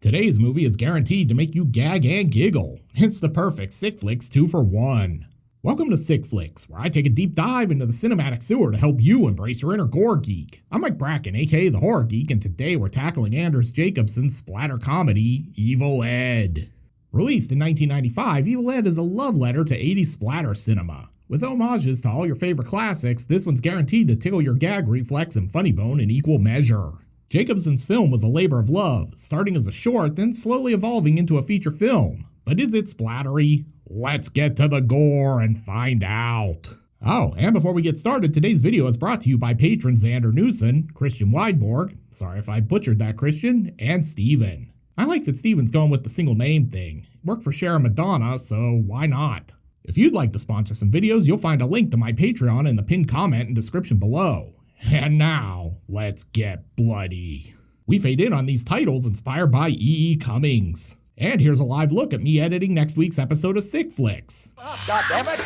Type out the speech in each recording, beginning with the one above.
Today's movie is guaranteed to make you gag and giggle. It's the perfect Sick Flicks 2 for 1. Welcome to Sick Flicks, where I take a deep dive into the cinematic sewer to help you embrace your inner gore geek. I'm Mike Bracken, aka the Horror Geek, and today we're tackling Anders Jacobsson's splatter comedy, Evil Ed. Released in 1995, Evil Ed is a love letter to 80s splatter cinema. With homages to all your favorite classics, this one's guaranteed to tickle your gag reflex and funny bone in equal measure. Jacobsson's film was a labor of love, starting as a short, then slowly evolving into a feature film. But is it splattery? Let's get to the gore and find out. Oh, and before we get started, today's video is brought to you by patrons Xander Newson, Christian Weidborg, sorry if I butchered that, Christian, and Steven. I like that Steven's going with the single name thing. It worked for Cher and Madonna, so why not? If you'd like to sponsor some videos, you'll find a link to my Patreon in the pinned comment and description below. And now, let's get bloody. We fade in on these titles inspired by E.E. Cummings. And here's a live look at me editing next week's episode of Sick Flicks. God damn it!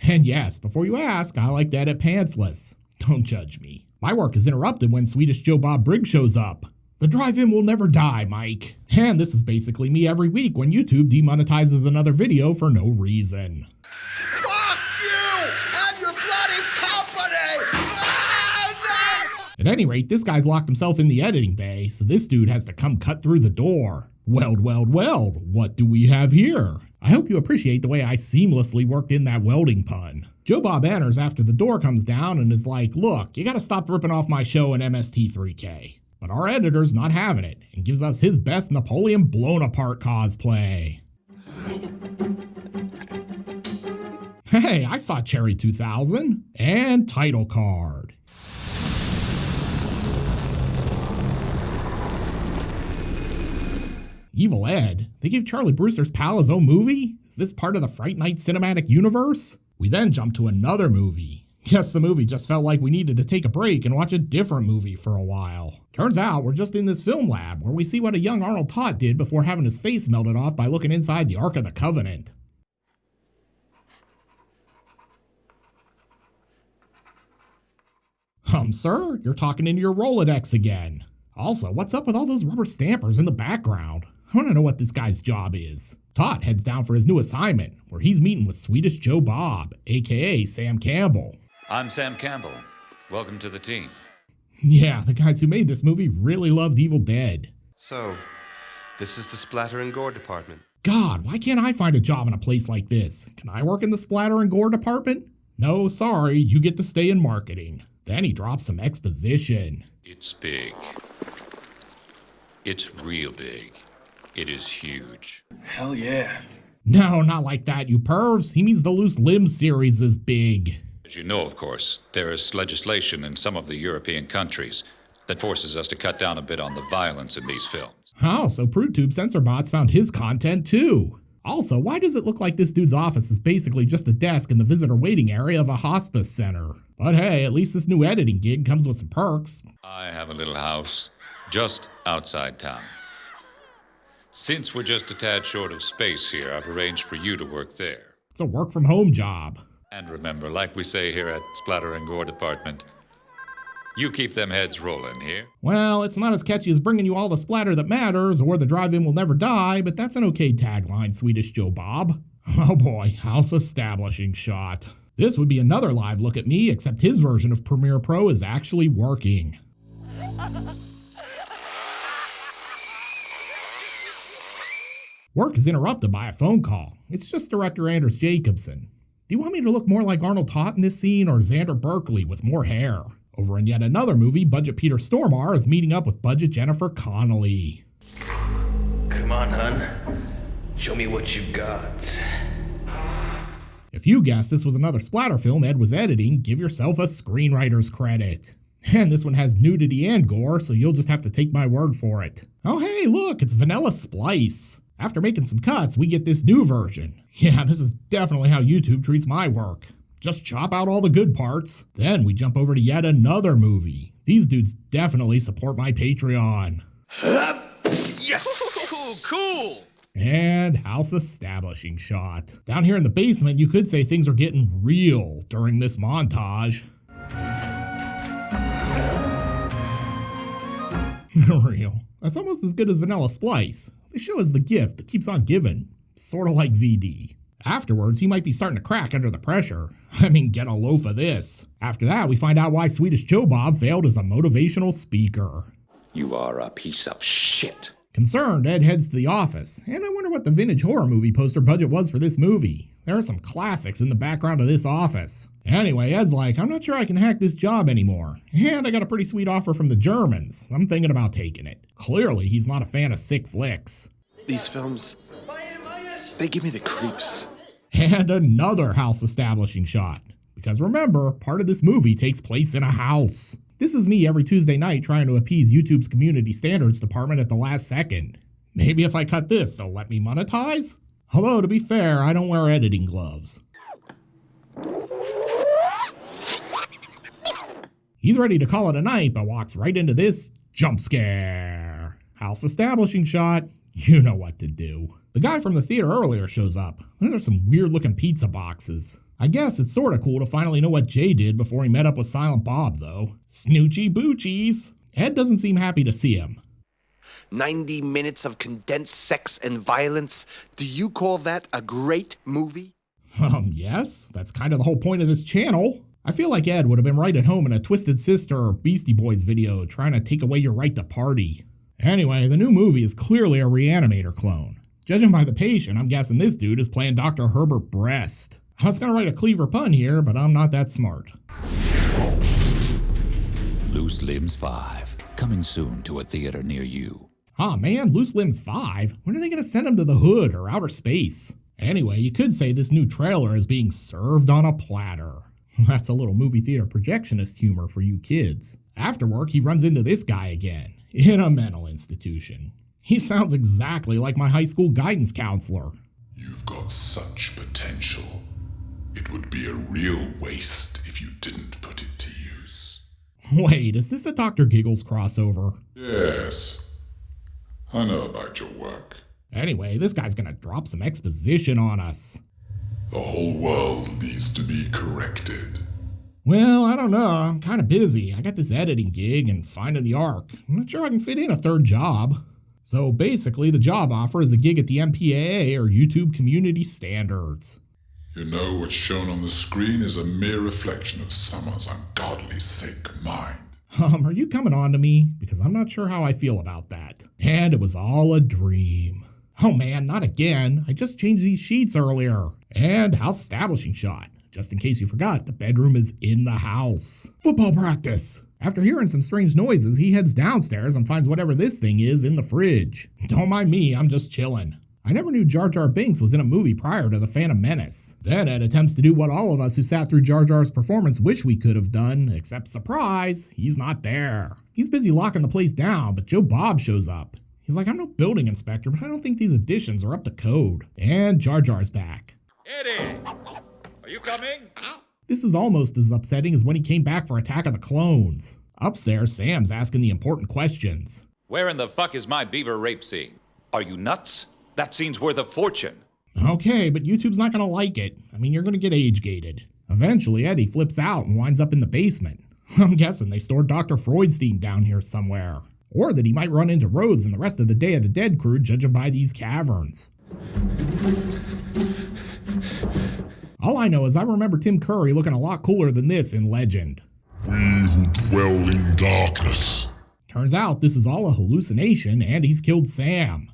And yes, before you ask, I like to edit pantsless. Don't judge me. My work is interrupted when Swedish Joe Bob Briggs shows up. The drive-in will never die, Mike. And this is basically me every week when YouTube demonetizes another video for no reason. Fuck you and your bloody company! At any rate, this guy's locked himself in the editing bay, so this dude has to come cut through the door. Weld, what do we have here? I hope you appreciate the way I seamlessly worked in that welding pun. Joe Bob enters after the door comes down and is like, look, you gotta stop ripping off my show in MST3K. But our editor's not having it, and gives us his best Napoleon blown apart cosplay. Hey, I saw Cherry 2000, and title card. Evil Ed? They gave Charlie Brewster's pal his own movie? Is this part of the Fright Night cinematic universe? We then jump to another movie. Yes, the movie just felt like we needed to take a break and watch a different movie for a while. Turns out we're just in this film lab where we see what a young Arnold Todt did before having his face melted off by looking inside the Ark of the Covenant. Sir, you're talking into your Rolodex again. Also, what's up with all those rubber stampers in the background? I want to know what this guy's job is. Todt heads down for his new assignment, where he's meeting with Swedish Joe Bob, aka Sam Campbell. I'm Sam Campbell. Welcome to the team. Yeah, the guys who made this movie really loved Evil Dead. So, this is the splatter and gore department. God, why can't I find a job in a place like this? Can I work in the splatter and gore department? No, sorry, you get to stay in marketing. Then he drops some exposition. It's big. It's real big. It is huge. Hell yeah. No, not like that, you pervs. He means the Loose Limbs series is big. As you know, of course, there is legislation in some of the European countries that forces us to cut down a bit on the violence in these films. Oh, so PrudeTube censor bots found his content too. Also, why does it look like this dude's office is basically just a desk in the visitor waiting area of a hospice center? But hey, at least this new editing gig comes with some perks. I have a little house just outside town. Since we're just a tad short of space here, I've arranged for you to work there. It's a work from home job. And remember, like we say here at Splatter and Gore Department, you keep them heads rolling here. Well, it's not as catchy as bringing you all the splatter that matters or the drive-in will never die, but that's an okay tagline, Swedish Joe Bob. Oh boy, house establishing shot. This would be another live look at me, except his version of Premiere Pro is actually working. Work is interrupted by a phone call. It's just director Anders Jacobsson. Do you want me to look more like Arnold Todt in this scene or Xander Berkeley with more hair? Over in yet another movie, Budget Peter Stormare is meeting up with Budget Jennifer Connelly. Come on, hun. Show me what you got. If you guessed this was another splatter film Ed was editing, give yourself a screenwriter's credit. And this one has nudity and gore, so you'll just have to take my word for it. Oh hey, look, it's Vanilla Splice. After making some cuts, we get this new version. Yeah, this is definitely how YouTube treats my work. Just chop out all the good parts. Then we jump over to yet another movie. These dudes definitely support my Patreon. Yes! Cool! And house establishing shot. Down here in the basement, you could say things are getting real during this montage. For real. That's almost as good as Vanilla Splice. They show us the gift that keeps on giving. Sorta like VD. Afterwards, he might be starting to crack under the pressure. I mean, get a loaf of this. After that, we find out why Swedish Joe Bob failed as a motivational speaker. You are a piece of shit. Concerned, Ed heads to the office, and I wonder what the vintage horror movie poster budget was for this movie. There are some classics in the background of this office. Anyway, Ed's like, I'm not sure I can hack this job anymore, and I got a pretty sweet offer from the Germans. I'm thinking about taking it. Clearly, he's not a fan of sick flicks. These films, they give me the creeps. And another house establishing shot. Because remember, part of this movie takes place in a house. This is me every Tuesday night trying to appease YouTube's community standards department at the last second. Maybe if I cut this, they'll let me monetize? Although, to be fair, I don't wear editing gloves. He's ready to call it a night, but walks right into this jump scare. House establishing shot. You know what to do. The guy from the theater earlier shows up. There's some weird looking pizza boxes. I guess it's sorta cool to finally know what Jay did before he met up with Silent Bob, though. Snoochie boochies. Ed doesn't seem happy to see him. 90 minutes of condensed sex and violence. Do you call that a great movie? Yes. That's kind of the whole point of this channel. I feel like Ed would have been right at home in a Twisted Sister or Beastie Boys video trying to take away your right to party. Anyway, the new movie is clearly a Reanimator clone. Judging by the patient, I'm guessing this dude is playing Dr. Herbert Breast. I was gonna write a cleaver pun here, but I'm not that smart. Loose Limbs 5, coming soon to a theater near you. Aw man, Loose Limbs 5? When are they gonna send him to the hood or outer space? Anyway, you could say this new trailer is being served on a platter. That's a little movie theater projectionist humor for you kids. After work, he runs into this guy again, in a mental institution. He sounds exactly like my high school guidance counselor. You've got such potential. It would be a real waste if you didn't put it to use. Wait, is this a Dr. Giggles crossover? Yes. I know about your work. Anyway, this guy's gonna drop some exposition on us. The whole world needs to be corrected. Well, I don't know. I'm kind of busy. I got this editing gig and finding the Ark. I'm not sure I can fit in a third job. So basically, the job offer is a gig at the MPAA or YouTube Community Standards. You know, what's shown on the screen is a mere reflection of someone's ungodly sick mind. Are you coming on to me? Because I'm not sure how I feel about that. And it was all a dream. Oh man, not again. I just changed these sheets earlier. And house establishing shot. Just in case you forgot, the bedroom is in the house. Football practice. After hearing some strange noises, he heads downstairs and finds whatever this thing is in the fridge. Don't mind me, I'm just chilling. I never knew Jar Jar Binks was in a movie prior to The Phantom Menace. Then Ed attempts to do what all of us who sat through Jar Jar's performance wish we could have done, except surprise, he's not there. He's busy locking the place down, but Joe Bob shows up. He's like, I'm no building inspector, but I don't think these additions are up to code. And Jar Jar's back. Eddie, are you coming? This is almost as upsetting as when he came back for Attack of the Clones. Upstairs, Sam's asking the important questions. Where in the fuck is my beaver rape scene? Are you nuts? That scene's worth a fortune. Okay, but YouTube's not gonna like it. I mean, you're gonna get age-gated. Eventually, Eddie flips out and winds up in the basement. I'm guessing they stored Dr. Freudstein down here somewhere. Or that he might run into Rhodes and the rest of the Day of the Dead crew judging by these caverns. All I know is I remember Tim Curry looking a lot cooler than this in Legend. We who dwell in darkness. Turns out this is all a hallucination and he's killed Sam.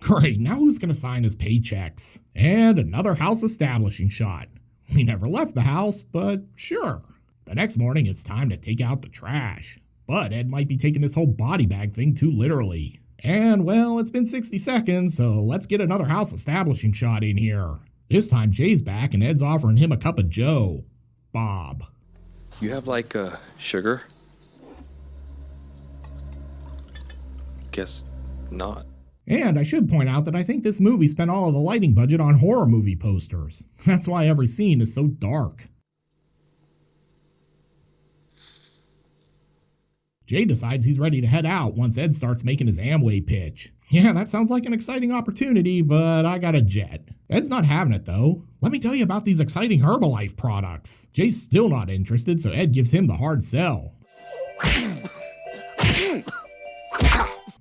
Great, now who's gonna sign his paychecks? And another house establishing shot. We never left the house, but sure. The next morning it's time to take out the trash. But Ed might be taking this whole body bag thing too literally. And well, it's been 60 seconds, so let's get another house establishing shot in here. This time Jay's back and Ed's offering him a cup of Joe. Bob. You have like sugar? Guess not. And I should point out that I think this movie spent all of the lighting budget on horror movie posters. That's why every scene is so dark. Jay decides he's ready to head out once Ed starts making his Amway pitch. Yeah, that sounds like an exciting opportunity, but I got a jet. Ed's not having it though. Let me tell you about these exciting Herbalife products. Jay's still not interested, so Ed gives him the hard sell.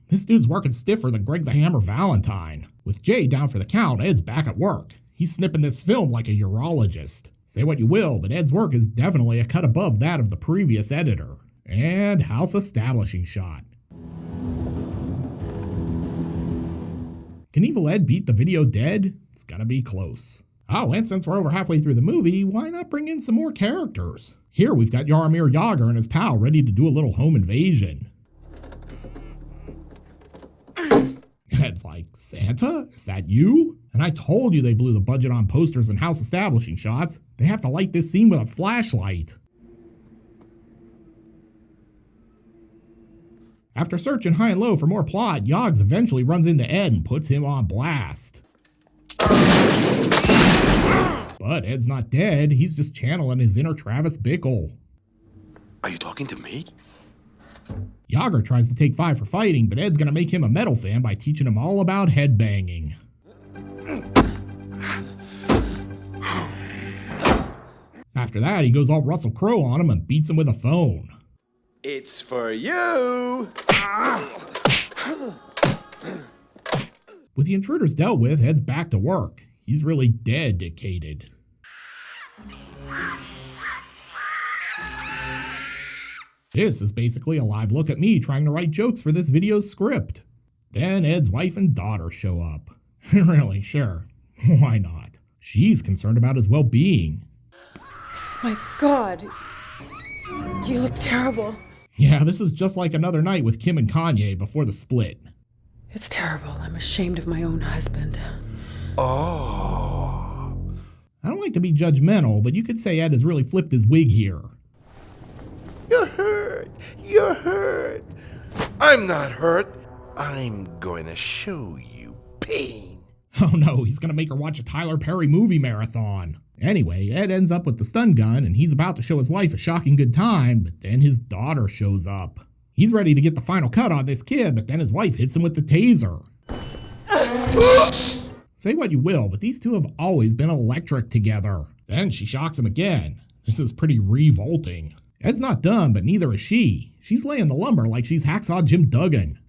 This dude's working stiffer than Greg the Hammer Valentine. With Jay down for the count, Ed's back at work. He's snipping this film like a urologist. Say what you will, but Ed's work is definitely a cut above that of the previous editor. And house establishing shot. Can Evil Ed beat the video dead? It's gonna be close. Oh, and since we're over halfway through the movie, why not bring in some more characters? Here we've got Jaromir Jagr and his pal ready to do a little home invasion. Ed's like, Santa? Is that you? And I told you they blew the budget on posters and house establishing shots. They have to light this scene with a flashlight. After searching high and low for more plot, Yogs eventually runs into Ed and puts him on blast. But Ed's not dead, he's just channeling his inner Travis Bickle. Are you talking to me? Jagr tries to take 5 for fighting, but Ed's gonna make him a metal fan by teaching him all about headbanging. After that, he goes all Russell Crowe on him and beats him with a phone. It's for you! With the intruders dealt with, Ed's back to work. He's really dedicated. This is basically a live look at me trying to write jokes for this video's script. Then Ed's wife and daughter show up. Really, sure. Why not? She's concerned about his well-being. My God. You look terrible. Yeah, this is just like another night with Kim and Kanye before the split. It's terrible. I'm ashamed of my own husband. Oh. I don't like to be judgmental, but you could say Ed has really flipped his wig here. You're hurt. You're hurt. I'm not hurt. I'm going to show you pain. Oh no, he's gonna make her watch a Tyler Perry movie marathon. Anyway, Ed ends up with the stun gun and he's about to show his wife a shocking good time, but then his daughter shows up. He's ready to get the final cut on this kid, but then his wife hits him with the taser. Say what you will, but these two have always been electric together. Then she shocks him again. This is pretty revolting. Ed's not done, but neither is she. She's laying the lumber like she's Hacksaw Jim Duggan.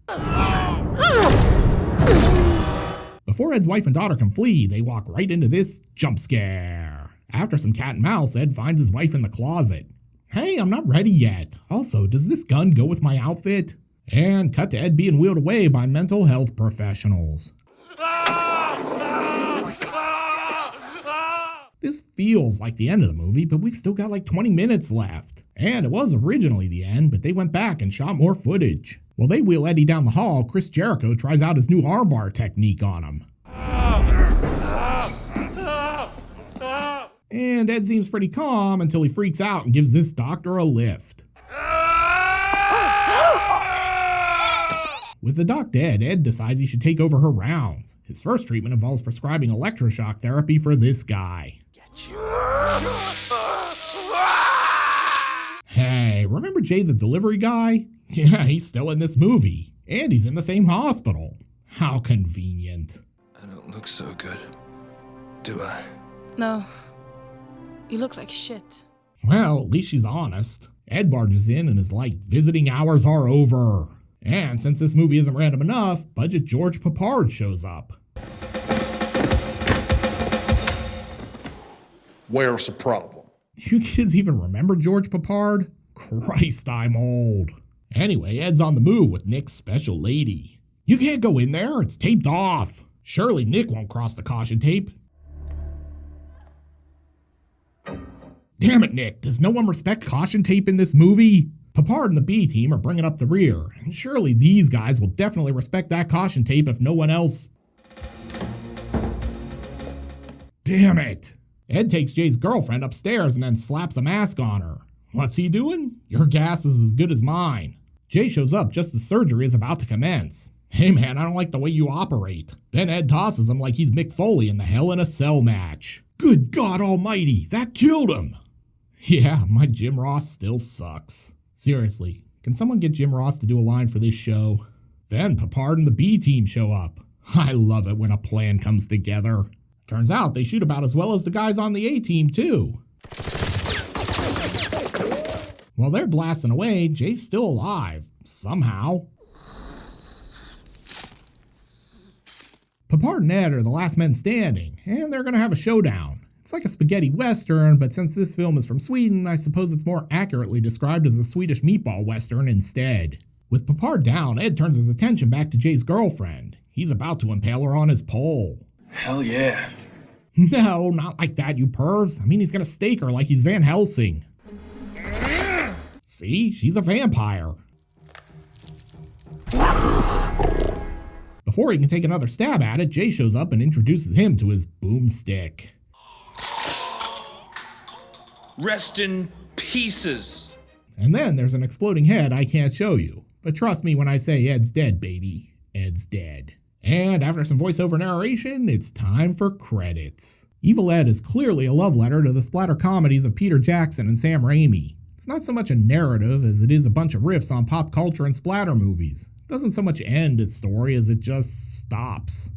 Before Ed's wife and daughter can flee, they walk right into this jump scare. After some cat and mouse, Ed finds his wife in the closet. Hey, I'm not ready yet. Also, does this gun go with my outfit? And cut to Ed being wheeled away by mental health professionals. This feels like the end of the movie, but we've still got like 20 minutes left. And it was originally the end, but they went back and shot more footage. While they wheel Eddie down the hall, Chris Jericho tries out his new armbar technique on him. And Ed seems pretty calm until he freaks out and gives this doctor a lift. With the doc dead, Ed decides he should take over her rounds. His first treatment involves prescribing electroshock therapy for this guy. Hey, remember Jay the delivery guy? Yeah, he's still in this movie. And he's in the same hospital. How convenient. I don't look so good, do I? No. You look like shit. Well, at least she's honest. Ed barges in and is like, visiting hours are over. And since this movie isn't random enough, Budget George Papard shows up. Where's the problem? Do you kids even remember George Papard? Christ, I'm old. Anyway, Ed's on the move with Nick's special lady. You can't go in there, it's taped off. Surely Nick won't cross the caution tape. Damn it, Nick, does no one respect caution tape in this movie? Papard and the B team are bringing up the rear, and surely these guys will definitely respect that caution tape if no one else. Damn it! Ed takes Jay's girlfriend upstairs and then slaps a mask on her. What's he doing? Your gas is as good as mine. Jay shows up just as surgery is about to commence. Hey man, I don't like the way you operate. Then Ed tosses him like he's Mick Foley in the Hell in a Cell match. Good God almighty, that killed him! Yeah, my Jim Ross still sucks. Seriously, Can someone get Jim Ross to do a line for this show? Then Papard and the B team show up. I love it when a plan comes together. Turns out they shoot about as well as the guys on the A team too. While they're blasting away, Jay's still alive, somehow. Papard and Ed are the last men standing, and they're gonna have a showdown. It's like a spaghetti western, but since this film is from Sweden, I suppose it's more accurately described as a Swedish meatball western instead. With Papard down, Ed turns his attention back to Jay's girlfriend. He's about to impale her on his pole. Hell yeah. No, not like that, you pervs. I mean, he's gonna stake her like he's Van Helsing. See? She's a vampire. Before he can take another stab at it, Jay shows up and introduces him to his boomstick. Rest in pieces. And then there's an exploding head I can't show you. But trust me when I say Ed's dead, baby. Ed's dead. And after some voiceover narration, it's time for credits. Evil Ed is clearly a love letter to the splatter comedies of Peter Jackson and Sam Raimi. It's not so much a narrative as it is a bunch of riffs on pop culture and splatter movies. It doesn't so much end its story as it just stops.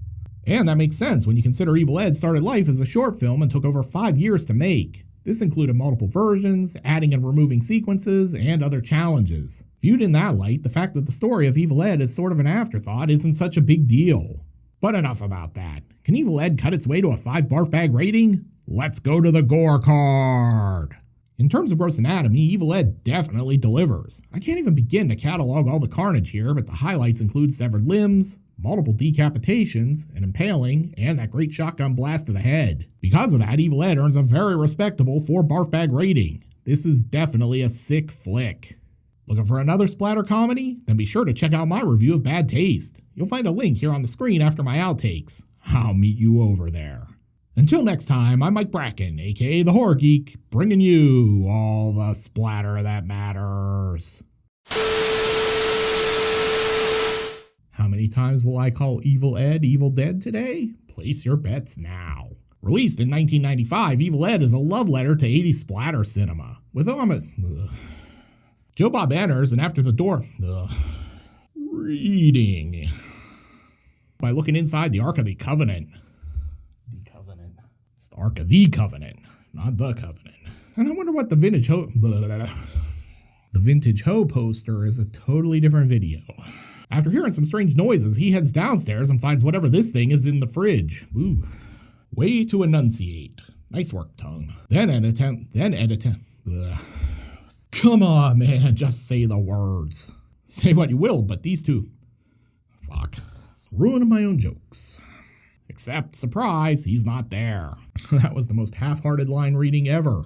And that makes sense when you consider Evil Ed started life as a short film and took over 5 years to make. This included multiple versions, adding and removing sequences, and other challenges. Viewed in that light, the fact that the story of Evil Ed is sort of an afterthought isn't such a big deal. But enough about that. Can Evil Ed cut its way to a 5 barf bag rating? Let's go to the gore card! In terms of gross anatomy, Evil Ed definitely delivers. I can't even begin to catalog all the carnage here, but the highlights include severed limbs, multiple decapitations, an impaling, and that great shotgun blast to the head. Because of that, Evil Ed earns a very respectable 4 barf bag rating. This is definitely a sick flick. Looking for another splatter comedy? Then be sure to check out my review of Bad Taste. You'll find a link here on the screen after my outtakes. I'll meet you over there. Until next time, I'm Mike Bracken, aka the Horror Geek, bringing you all the splatter that matters. How many times will I call Evil Ed Evil Dead today? Place your bets now. Released in 1995, Evil Ed is a love letter to 80s splatter cinema. With Joe Bob enters and after the door, reading by looking inside the Ark of the Covenant. It's the Ark of the Covenant, not the Covenant. And I wonder what the vintage Ho poster is. A totally different video. After hearing some strange noises, he heads downstairs and finds whatever this thing is in the fridge. Ooh. Way to enunciate. Nice work, tongue. Then edit. Come on, man, just say the words. Say what you will, but these two... Fuck. Ruining my own jokes. Except, surprise, he's not there. That was the most half-hearted line reading ever.